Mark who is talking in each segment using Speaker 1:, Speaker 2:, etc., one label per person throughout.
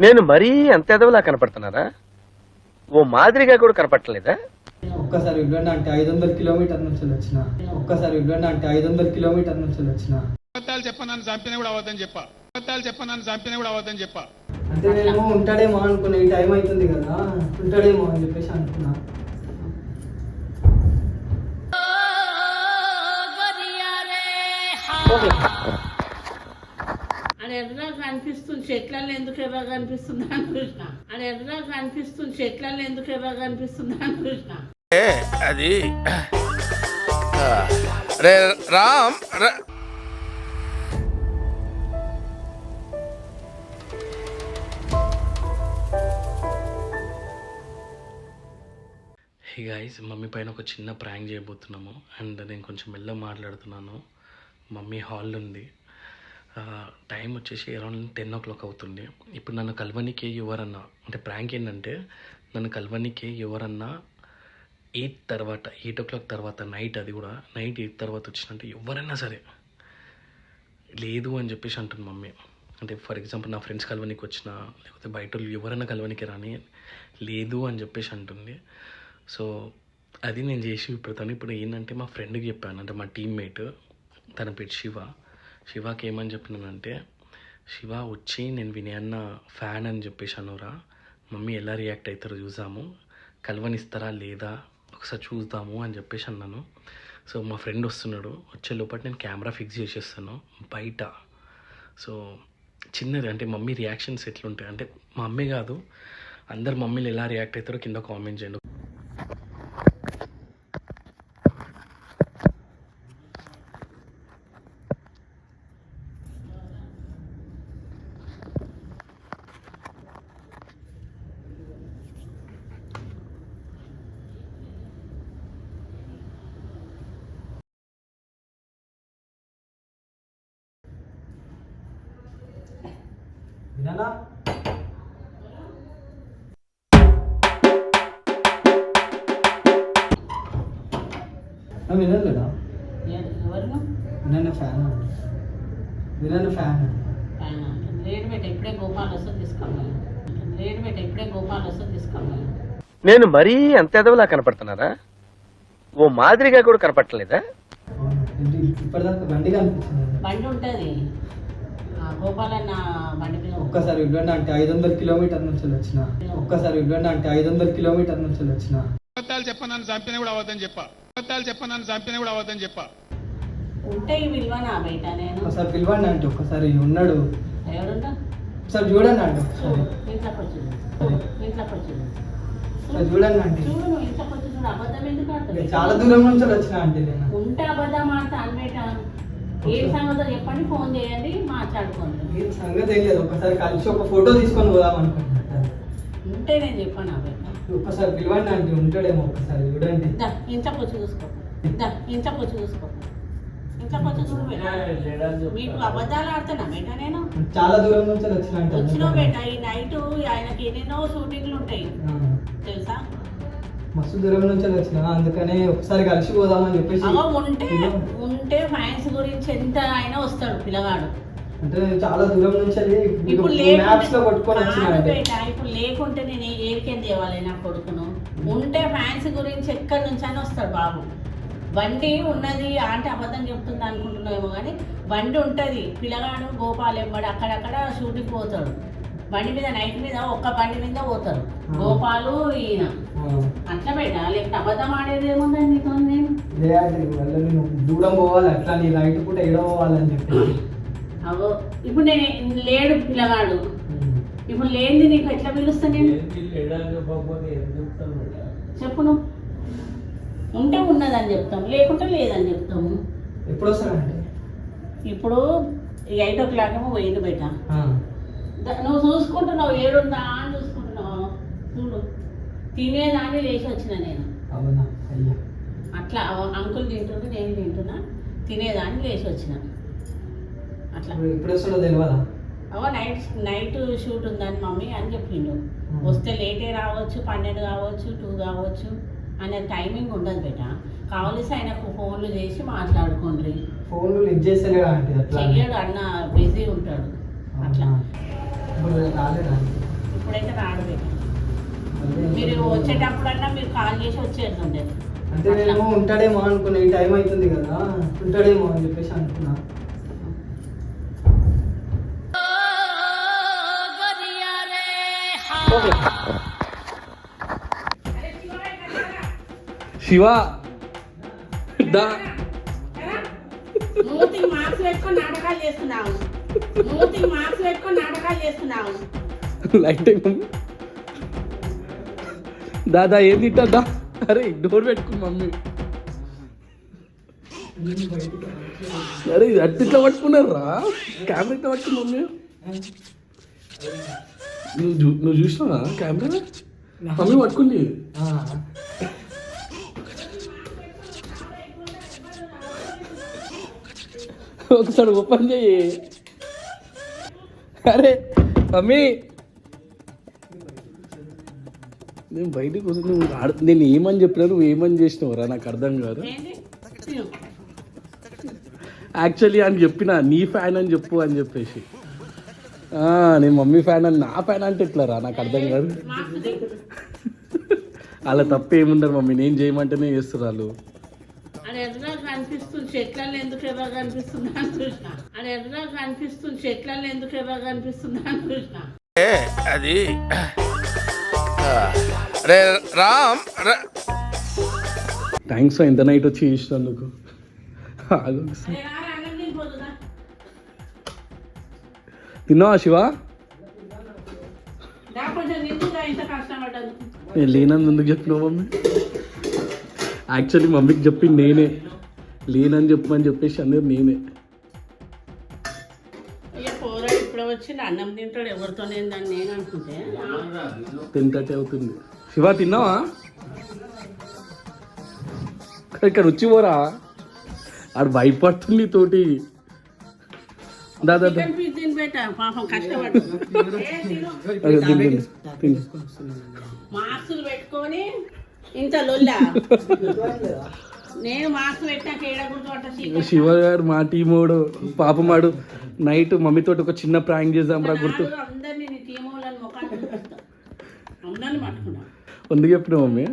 Speaker 1: నేను మరీ అంత ఎదవలా కనపడుతున్నారా? ఓ మాదిరిగా కూడా కనపడలేదా?
Speaker 2: ఒక్కసారి ఇవ్వండి అంటే 500 కిలోమీటర్ నుంచి వచ్చిన. ఒక్కసారి ఇవ్వండి అంటే 500 కిలోమీటర్ నుంచి వచ్చిన.
Speaker 3: చెప్పనని చంపిన కూడా అవద్దని చెప్పా.
Speaker 2: అంటే నేను ఉంటాడేమో అనుకున్నా, ఈ టైం అవుతుంది కదా ఉంటాడేమో అని చెప్పేసి అనుకున్నా.
Speaker 4: అది ఎర్రగా కనిపిస్తుంది చెట్లలో ఎందుకు ఎర్రగా కనిపిస్తుంది అని చూసిన. అది ఎర్రగా కనిపిస్తుంది చెట్లలో ఎందుకు ఎర్రగా కనిపిస్తుంది అని చూసిన.
Speaker 3: అది రే రామ్
Speaker 5: హే గైస్, మమ్మీ పైన ఒక చిన్న ప్రాంక్ చేయబోతున్నాము. అండ్ నేను కొంచెం మెల్లగా మాట్లాడుతున్నాను. మమ్మీ హాల్ ఉంది. టైం వచ్చేసి అరౌండ్ 10 o'clock అవుతుంది. ఇప్పుడు నన్ను కలవనీకి ఎవరన్నా, అంటే ప్రాంక్ ఏంటంటే నన్ను కలవనీకి ఎవరన్నా 8 o'clock తర్వాత నైట్, అది కూడా నైట్ 8 తర్వాత వచ్చినంటే ఎవరైనా సరే లేదు అని చెప్పేసి అంటుంది మమ్మీ. అంటే ఫర్ ఎగ్జాంపుల్ నా ఫ్రెండ్స్ కలవనీకి వచ్చినా, లేకపోతే బయట ఎవరైనా కలవనీకి రాని లేదు అని చెప్పేసి అంటుంది. సో అది నేను చేసి చూపెడతాను. ఇప్పుడు ఏంటంటే మా ఫ్రెండ్కి చెప్పాను, అంటే మా టీమ్మేట్, తన పేరు శివాకి ఏమని చెప్పినానంటే, శివ వచ్చి నేను వినయన్న ఫ్యాన్ అని చెప్పేసి అనురా, మమ్మీ ఎలా రియాక్ట్ అవుతారో చూసాము, కలవనిస్తారా లేదా ఒకసారి చూద్దాము అని చెప్పేసి అన్నాను. సో మా ఫ్రెండ్ వస్తున్నాడు, వచ్చే లోపల నేను కెమెరా ఫిక్స్ చేసేస్తాను బయట. సో చిన్నది అంటే మమ్మీ రియాక్షన్స్ ఎట్లుంటాయి అంటే, మా మమ్మీ కాదు అందరు మమ్మీలు ఎలా రియాక్ట్ అవుతారో కింద కామెంట్ చేయండి.
Speaker 2: వినాలా? వినలేదా?
Speaker 4: ఎవరు
Speaker 2: వినన్న ఫ్యాన్, వినన్న ఫ్యాన్.
Speaker 4: లేడు బేట, ఇప్పుడే గోపాల్ వస్తే తీసుకోవాలి. లేడు బేట, ఇప్పుడే గోపాల్ వస్తే తీసుకోవాలి.
Speaker 1: నేను మరీ అంత ఎదవలా కనపడుతున్నారా? ఓ మాదిరిగా కూడా కనపడలేదా?
Speaker 2: ఇప్పటిదాకా బండి కనిపించింది.
Speaker 4: బండి ఉంటుంది గోపాలన్న బండి మీద.
Speaker 2: ఒక్కసారి ఇవ్వండి అంటే 500 కిలోమీటర్ నుంచి వచ్చిన. ఒక్కసారి ఇవ్వండి అంటే 500 కిలోమీటర్ నుంచి వచ్చిన.
Speaker 3: చెప్పనని చంపిన కూడా అవద్దని చెప్పా.
Speaker 4: ఉంటే విలువనా బయట నేను
Speaker 2: ఒకసారి పిలవండి అంటే, ఒక్కసారి ఉన్నాడు
Speaker 4: ఎవరున్నా
Speaker 2: ఒకసారి చూడండి అంటే, ఒకసారి
Speaker 4: ఇంట్లోకి వచ్చింది
Speaker 2: చూడండి అంటే.
Speaker 4: చూడు, నువ్వు ఇంట్లోకి వచ్చి చూడు. అబద్ధం ఎందుకు ఆడుతుంది?
Speaker 2: చాలా దూరం నుంచి వచ్చిన అంటే నేను.
Speaker 4: ఉంటే అబద్ధం ఆడతా అన్వేట. ఏ సంగతో చెప్పండి, ఫోన్ చేయండి, మాట్లాడుకోండి.
Speaker 2: ఏ సంగతి ఏం లేదు, ఒకసారి కలిసి ఒక ఫోటో తీసుకొని పోదాం అనుకుంటున్నా.
Speaker 4: ఉంటే నేను చెప్పాను ఆ బయట.
Speaker 2: ఒక్కసారి పిలవండి అంటే ఉంటాడేమో, ఒక్కసారి చూడండి.
Speaker 4: ఇంట్లోకి వచ్చి చూసుకో. ఇంట్లోకి వచ్చి చూసుకో. ఇంట్లోకి వచ్చి చూడు బేట. మీకు అబద్ధాలు ఆడుతున్నా బేట నేను.
Speaker 2: చాలా దూరం నుంచి వచ్చిన అంటే.
Speaker 4: వచ్చినావు బేట. ఈ నైట్ ఆయనకి ఎన్నెన్నో షూటింగ్లు ఉంటాయి తెలుసా.
Speaker 2: మస్తు దూరం నుంచి వచ్చిన, అందుకనే ఒకసారి కలిసి పోదామని చెప్పేసి.
Speaker 4: ఉంటే ఫ్యాన్స్ గురించి ఎంత అయినా వస్తాడు పిల్లగాడు.
Speaker 2: అంటే చాలా దూరం నుంచి
Speaker 4: ఇప్పుడు
Speaker 2: కొట్టుకొని వచ్చిన.
Speaker 4: ఇప్పుడు లేకుంటే నేను ఏరికేం తేవాలి నా కొడుకును. ఉంటే ఫ్యాన్స్ గురించి ఎక్కడి నుంచి అని వస్తాడు బాబు. బండి ఉన్నది అంటే అబద్ధం చెప్తుంది అనుకుంటున్నామేమో కానీ బండి ఉంటుంది. పిల్లగాడు గోపాల్ ఎంబడి అక్కడక్కడ షూటింగ్ పోతాడు. బండి మీద నైట్ మీద ఒక్క బండి మీద పోతారు గోపాలు ఈయన. అట్లా బయట లేకపోతే అబద్ధం ఆడేది ఏముందండి నీతో? నేను
Speaker 2: దూరం పోవాలి, అట్లా నీ నైట్ పూట ఏడో పోవాలని చెప్పి.
Speaker 4: అవో ఇప్పుడు నేను లేడు పిల్లగాడు. ఇప్పుడు లేనిది నీకు ఎట్లా పిలుస్తా నేను? చెప్పు నువ్వు. ఉంటే ఉన్నదని చెప్తాము, లేకుంటే లేదని చెప్తాము.
Speaker 2: ఎప్పుడు వస్తానండి?
Speaker 4: ఇప్పుడు 8 o'clock ఏమో పోయింది బయట. నువ్వు చూసుకుంటున్నావు ఏడుందా అని చూసుకుంటున్నావు. చూడు, తినేదాన్ని లేచి వచ్చిన నేను.
Speaker 2: అవునా? అయ్యా,
Speaker 4: అట్లా అంకుల్ తింటుంటే నేను తింటున్నా, తినేదాన్ని లేచి వచ్చిన. అట్లా
Speaker 2: ఇప్పుడు వస్తుందో తెలియదా?
Speaker 4: అవో నైట్ షూట్ ఉందని మమ్మీ అని చెప్పిండు. వస్తే లేటే రావచ్చు, 12 కావచ్చు, 2 కావచ్చు అనే టైమింగ్ ఉండదు బేట. కావలసి ఆయనకు ఫోన్లు చేసి మాట్లాడుకోండి.
Speaker 2: ఫోన్లు లిఫ్ట్ చేస్తలేడా అంటే అట్లా
Speaker 4: చెయ్యడు అన్న, బిజీ ఉంటాడు అట్లా.
Speaker 2: ఇప్పుడు రాలేదా?
Speaker 4: ఇప్పుడైతే రాడు. మీరు వచ్చేటప్పుడన్నా మీరు కాల్ చేసి వచ్చేస్తుండే.
Speaker 2: అంటే నేను ఉంటాడేమో అనుకున్నా, ఈ టైం అవుతుంది కదా ఉంటాడేమో అని చెప్పేసి అనుకున్నా.
Speaker 5: శివ దా
Speaker 4: మూతికి మార్క్స్ పెట్టుకొని నాటకాలు చేస్తున్నావు. మూతికి మార్క్స్ పెట్టుకొని నాటకాలు చేస్తున్నావు.
Speaker 5: లైట్ దాదా ఏం తింటా? అరే డోర్ పెట్టుకుని మమ్మీ. అరే అట్టి ఇట్లా పట్టుకున్నారు రా, కెమెరా ఇట్లా పట్టుకుని మమ్మీ. నువ్వు చూసినావా కెమెరా? మమ్మీ పట్టుకుంది. ఒకసారి ఓపెన్ చేయి. అరే మమ్మీ నేను బయటకు వస్తే నువ్వు నేను ఏమని చెప్పినా నువ్వు ఏమని చేసినావురా నాకు అర్థం కాదు. యాక్చువల్లీ అని చెప్పిన నీ ఫ్యాన్ అని చెప్పు అని చెప్పేసి, నేను మమ్మీ ఫ్యాన్ అని, నా ఫ్యాన్ అంటే ఎట్లా రా నాకు అర్థం కాదు. అలా తప్ప ఏముండరు మమ్మీ, నేను చేయమంటేనే చేస్తారు వాళ్ళు.
Speaker 4: అది ఎదురుగా కనిపిస్తుంది చెట్లలో ఎందుకు ఎదురుగా కనిపిస్తుంది అని చూసిన. అది ఎదురుగా కనిపిస్తుంది చెట్లలో ఎందుకు ఎదురుగా కనిపిస్తుంది అని చూసిన.
Speaker 3: అది రే రామ్
Speaker 5: థ్యాంక్స్ ఇంత నైట్ వచ్చి చేసినందుకు. తిన్నావా శివ? నేను లేనని ఎందుకు చెప్పినావు మమ్మీ? యాక్చువల్లీ మమ్మీకి చెప్పింది నేనే, లేనని చెప్పమని చెప్పేసి అందరు నేనే.
Speaker 4: ఇప్పుడు వచ్చి అన్నం తింటాడు ఎవరితో దాన్ని నేను అనుకుంటే
Speaker 5: 10:30 అవుతుంది. శివ తిన్నావా? ఇక్కడ వచ్చి పోరా, ఆడు భయపడుతుంది తోటి. దాదా
Speaker 4: మార్క్సులు పెట్టుకొని ఇంత లొల్లా. నేను మార్క్స్ పెట్టాక ఏడగుర్తు.
Speaker 5: శివ గారు మా టీమోడు పాపమాడు నైట్ మమ్మీతో ఒక చిన్న ప్రాంక్ చేద్దాం రా గుర్తు.
Speaker 4: అందరినీ అందరిని పట్టుకున్నా.
Speaker 5: ఎందుకు చెప్పిన మమ్మీ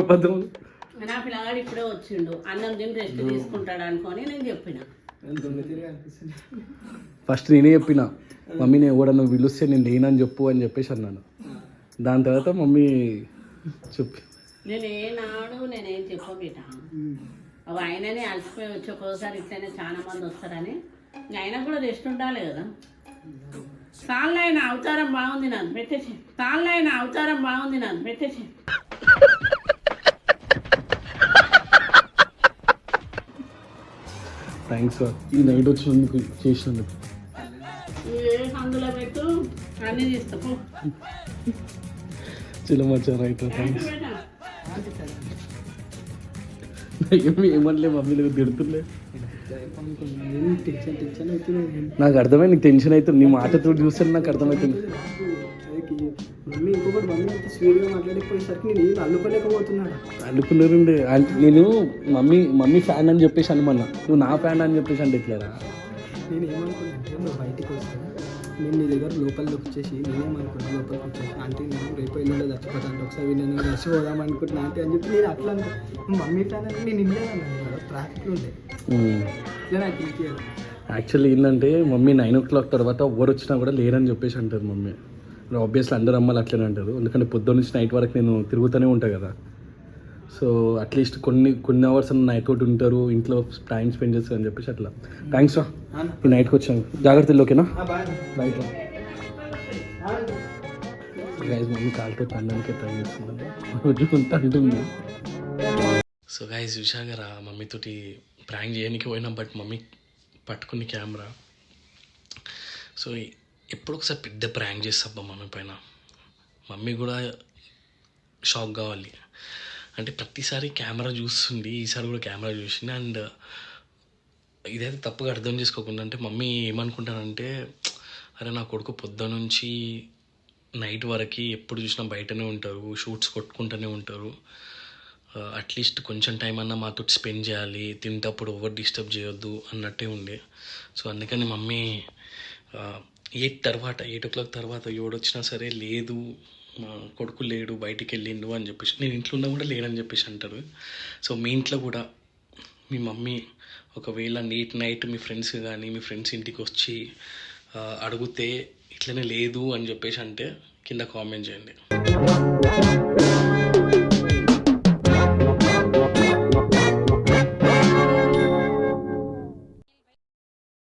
Speaker 5: అబద్ధం?
Speaker 4: నా పిల్లగాడు ఇప్పుడే వచ్చిండు, అన్నం తిని రెస్ట్ తీసుకుంటాడు అనుకొని నేను చెప్పిన.
Speaker 5: ఫస్ట్ నేనే చెప్పిన మమ్మీ, నేను ఎవడన్నా పిలుస్తే నేను లేనని చెప్పు అని చెప్పేసి అన్నాను. దాని తర్వాత మమ్మీ చెప్పి
Speaker 4: నేనేం చెప్పబిట. అవి ఆయననే అలసిపోయి వచ్చి ఒక్కోసారి ఇట్లనే చాలా మంది వస్తారని ఆయన కూడా రెస్ట్ ఉండాలి కదా. తాళ్ళ ఆయన అవతారం బాగుంది నాకు పెట్టేసి, తాళ్ళ ఆయన అవతారం బాగుంది నాకు పెట్టేసి.
Speaker 5: థ్యాంక్స్ ఈ నైట్ వచ్చినందుకు చేసినందుకు.
Speaker 4: అందులో పెట్టు అన్నీ తీస్తాము.
Speaker 5: చిలమచ్చా రైట్ థ్యాంక్స్. ఏమనలే మమ్మీ తిడుతుండే. నాకు అర్థమైంది నీకు టెన్షన్ అవుతుంది, నీ మాటతో చూస్తే నాకు అర్థమవుతుంది.
Speaker 2: మమ్మీ ఇంకొకటి మమ్మీ అంత స్వీట్గా మాట్లాడిపోయేసరికి నేను ఏం అల్లుకోలేకపోతున్నాను.
Speaker 5: అల్లుకున్నారండి అంటే నేను మమ్మీ ఫ్యాన్ అని చెప్పేసి అనమన్నా, నువ్వు నా ఫ్యాన్ అని చెప్పేసి అంటే ఎట్లారా?
Speaker 2: నేను ఏమనుకున్నానంటే నువ్వు బయటికి వస్తా, నేను నీ దగ్గర లోపలికి వచ్చేసి నేనేమనుకున్నా లోపలికి వచ్చేసి అంటే నేను రేపు ఎల్లుండో చచ్చిపోతాను, ఒకసారి నేను చచ్చిపోదాం అనుకుంటున్నా అంటే అని చెప్పి నేను అట్లా నువ్వు మమ్మీ ఫ్యాన్ అని నేను ఇమ్మలేదన్నాను కదా, ట్రాఫిక్లో ఉండే నాకు ఇంకేది.
Speaker 5: యాక్చువల్లీ ఏంటంటే మమ్మీ 9 o'clock తర్వాత ఎవరు వచ్చినా కూడా లేరని చెప్పేసి అంటారు మమ్మీ. ఆబ్వియస్లీ అందరు అమ్మాయిలు అట్లనే అంటారు, ఎందుకంటే పొద్దున్న నుంచి నైట్ వరకు నేను తిరుగుతూనే ఉంటాను కదా. సో అట్లీస్ట్ కొన్ని అవర్స్ నైట్ తోటి ఉంటారు, ఇంట్లో టైం స్పెండ్ చేస్తారు అని చెప్పేసి అట్లా. థ్యాంక్స్ రా ఈ నైట్కి వచ్చాను, జాగ్రత్తలు ఓకేనా? రైట్ రా గైజ్, మమ్మీ కాలుతో తండానికి ట్రై చేస్తున్నాను అంటుంది. సో గైజ్ విశాఖరా మమ్మీతోటి ప్రాంక్ చేయడానికి పోయినా, బట్ మమ్మీ పట్టుకుని కెమెరా. సో ఎప్పుడు ఒకసారి పెద్ద ప్రాంక్ చేస్తాబ్బా మమ్మీ పైన, మమ్మీ కూడా షాక్ కావాలి. అంటే ప్రతిసారి కెమెరా చూస్తుంది, ఈసారి కూడా కెమెరా చూసింది. అండ్ ఇదైతే తప్పుగా అర్థం చేసుకోకుండా, అంటే మమ్మీ ఏమనుకుంటానంటే, అరే నా కొడుకు పొద్దు నుంచి నైట్ వరకు ఎప్పుడు చూసినా బయటనే ఉంటారు, షూట్స్ కొట్టుకుంటూనే ఉంటారు, అట్లీస్ట్ కొంచెం టైం అన్నా మాతో స్పెండ్ చేయాలి, తింటప్పుడు ఎవరు డిస్టర్బ్ చేయొద్దు అన్నట్టే ఉండే. సో అందుకని మమ్మీ 8 o'clock తర్వాత ఎవడొచ్చినా సరే లేదు మా కొడుకు లేడు బయటికి వెళ్ళిండు అని చెప్పేసి, నేను ఇంట్లో ఉన్నా కూడా లేడని చెప్పేసి అంటారు. సో మీ ఇంట్లో కూడా మీ మమ్మీ ఒకవేళ నైట్ మీ ఫ్రెండ్స్ కానీ మీ ఫ్రెండ్స్ ఇంటికి వచ్చి అడిగితే ఇట్లనే లేదు అని చెప్పేసి అంటే కింద కామెంట్ చేయండి.